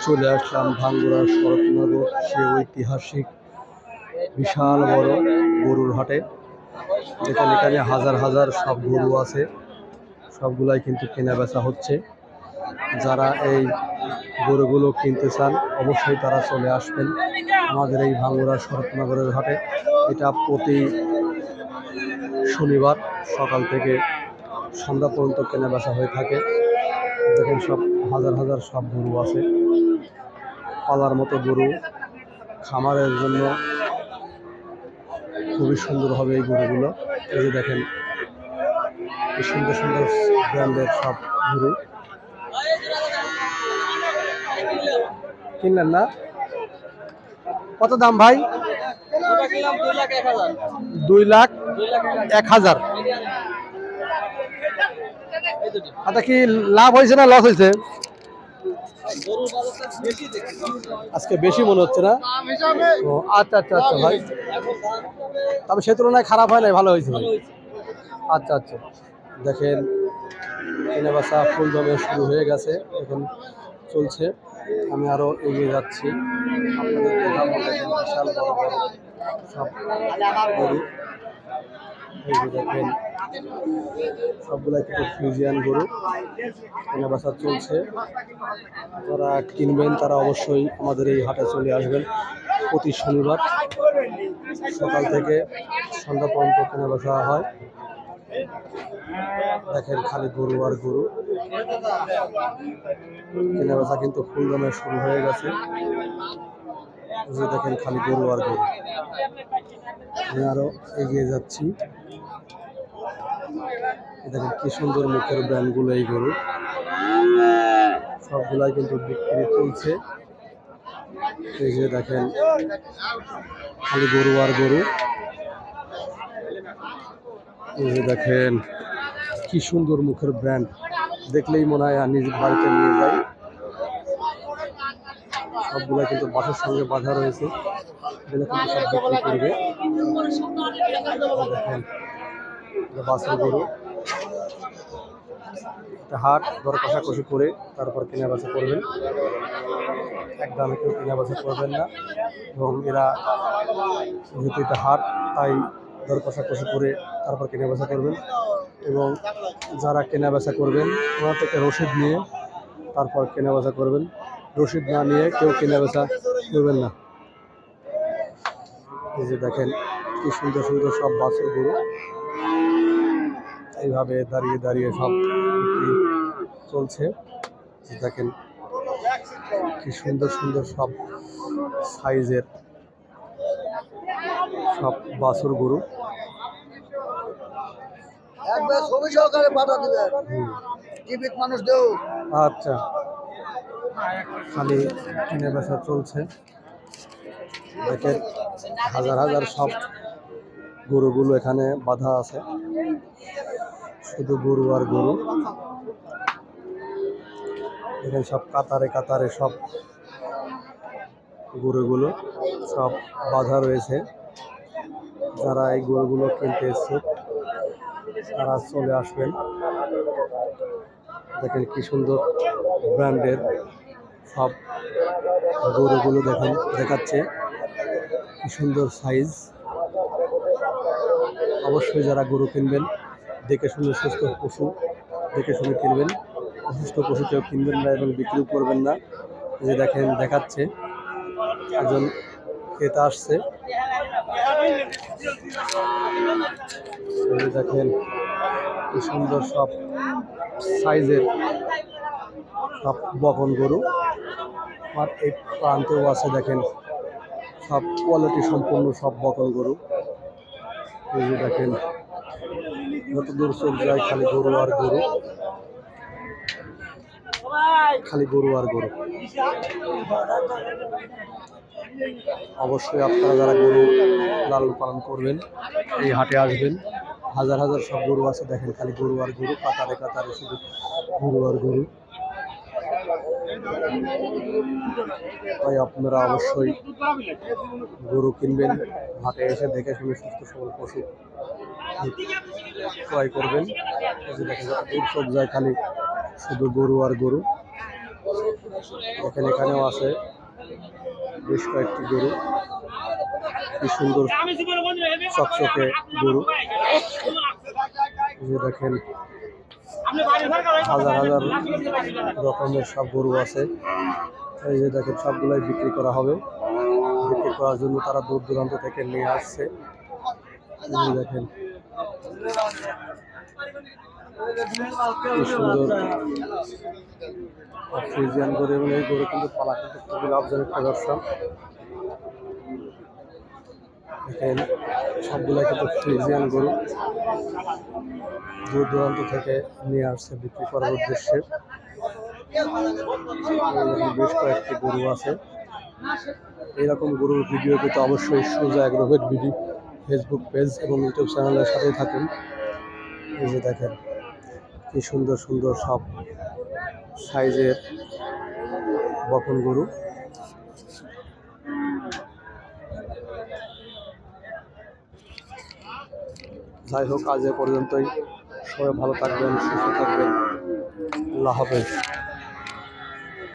চলে আসলাম ভাঙ্গুড়া শরৎনগর, সে ঐতিহাসিক বিশাল বড় গরুর হাটে। যেখানে এখানে হাজার হাজার সব গরু আছে, সবগুলাই কিন্তু কেনা বেচা হচ্ছে। যারা এই গরুগুলো কিনতে চান অবশ্যই তারা চলে আসবেন আমাদের এই ভাঙ্গুড়া শরৎনগরের হাটে। এটা প্রতি শনিবার সকাল থেকে সন্ধ্যা পর্যন্ত কেনা বেচা হয়ে থাকে। দেখেন সব হাজার হাজার সব গরু আছে, পালার মতো গরু, খামারের জন্য খুবই সুন্দর হবে এই গরুগুলো। এই যে দেখেন কি সুন্দর সুন্দর ব্র্যান্ডের সব গরু। কিনলেন না? কত দাম ভাই? 2,01,000। আচ্ছা, কি লাভ হয়েছে না লস হয়েছে? আজকে বেশি মনে হচ্ছে না? ও আচ্ছা আচ্ছা আচ্ছা ভাই, তবে সে তুলনায় খারাপ হয় নাই, ভালো হয়েছে ভাই। আচ্ছা আচ্ছা, দেখেন কেনাবেচা ফুল দমে শুরু হয়ে গেছে, এখন চলছে। আমি আরো এগিয়ে যাচ্ছি, আপনাদের দেখাবো। দেখেন বিশাল বড় বড় সব গরু। এই যে দেখেন সবগুলাই কিন্তু ফ্রিজিয়ান গরু, কেনাবেচা চলছে। যারা কিনবেন তারা অবশ্যই আমাদের এই হাটে চলে আসবেন প্রতি শনিবার সকাল থেকে সন্ধ্যা পর্যন্ত কেনাবেচা হয়। দেখেন খালি গরু আর গরু, কেনাবেচা কিন্তু ফুল দামে শুরু হয়ে গেছে। দেখেন খালি গরু আর গরু। আমি আরো এগিয়ে যাচ্ছি, দেখেন কি সুন্দর মুখের ব্র্যান্ডগুলো এই গরু, সবগুলাই কিন্তু বিক্রি চলছে। এই যে দেখেন খালি গরু আর গরু। এই যে দেখেন কি সুন্দর মুখের ব্র্যান্ড, দেখলেই মনে হয় নিজ বাড়িতে নিয়ে যাই। সবগুলা কিন্তু বাসের সঙ্গে বাঁধা রয়েছে, এগুলো কিন্তু সব বিক্রি করবে। দেখেন বাসের গরু, হাট দর কষাকষি করে তারপর কেনা বেচা করবেন, একদমই কেউ কেনা বেচা করবেন না। এবং এরা যেহেতু এটা হাট, তাই দর কষাকষি করে তারপর কেনা বেচা করবেন। এবং যারা কেনা বেচা করবেন ওনার থেকে রসিদ নিয়ে তারপর কেনা বেচা করবেন, রসিদ না নিয়ে কেউ কেনা বেচা করবেন না। এই যে দেখেন কি সুন্দর সুন্দর সব বাছুর গরু, এইভাবে দাঁড়িয়ে দাঁড়িয়ে সব বিক্রি চলছে। দেখেন কি সুন্দর সুন্দর সব সাইজের সব বাছুর গরু। আচ্ছা, খালি কিনে বেচা চলছে। দেখেন হাজার হাজার সব গরুগুলো এখানে বাঁধা আছে, শুধু গরু আর গরু। দেখেন সব কাতারে কাতারে সব গরুগুলো সব বাঁধা রয়েছে। যারা এই গরুগুলো কিনতে এসছে তারা চলে আসবেন। দেখেন কি সুন্দর ব্র্যান্ডের সব গরুগুলো দেখেন দেখাচ্ছে, কি সুন্দর সাইজ। অবশ্যই যারা গরু কিনবেন দেখে শুনে সুস্থ পশু দেখে শুনে কিনবেন, অসুস্থ পশু কেউ কিনবেন না এবং বিক্রিও করবেন না। যে দেখেন দেখাচ্ছে, একজন ক্রেতা আসছে। দেখেন কি সুন্দর সব সাইজের সব বকন গরু, আর এই প্রান্তেও আছে। দেখেন সব কোয়ালিটি সম্পন্ন সব বকন গরু। এই যে দেখেন যত দূর চোখ যায় খালি গরু আর গরু, খালি গরু আর গরু। অবশ্যই আপনারা যারা গরু লালন পালন করবেন এই হাটে আসবেন, হাজার হাজার সব গরু আছে। দেখেন খালি গরু আর গরু, কাতারে কাতারে শুধু গরু আর গরু। তাই আপনারা অবশ্যই গরু কিনবেন, হাটে এসে দেখে শুনে সুস্থ সবল পশু ক্রয় করবেন। দেখেন দূর চোখ যায় খালি শুধু গরু আর গরু। দেখেন এখানেও আছে বেশ কয়েকটি গরু, কি সুন্দর চকচকে গরু। এই যে দেখেন হাজার হাজার রকমের সব গরু আছে। এই যে দেখেন সবগুলাই বিক্রি করা হবে, বিক্রি করার জন্য তারা দূর দূরান্ত থেকে নিয়ে আসছে। এই যে দেখেন কি সুন্দর ফ্রিজিয়ান গরু, এবং এই গরু কিন্তু পালা কিন্তু খুবই লাভজনক একটা ব্যবসা। দেখেন সবগুলাই কিন্তু ফ্রিজিয়ান গরু, দূর দূরান্ত থেকে নিয়ে আসছে বিক্রি করার উদ্দেশ্যে। বেশ কয়েকটি গরু আছে। এইরকম গরুর ভিডিও পেতে অবশ্যই সুজা এগ্রোভেট ভিডিও ফেসবুক পেজ এবং ইউটিউব চ্যানেলের সাথেই থাকুন। এই যে দেখেন কি সুন্দর সুন্দর সব সাইজের বকন গরু। যাই হোক, আজ এ পর্যন্তই। সবাই ভালো থাকবেন, সুস্থ থাকবেন। আল্লাহ হাফেজ।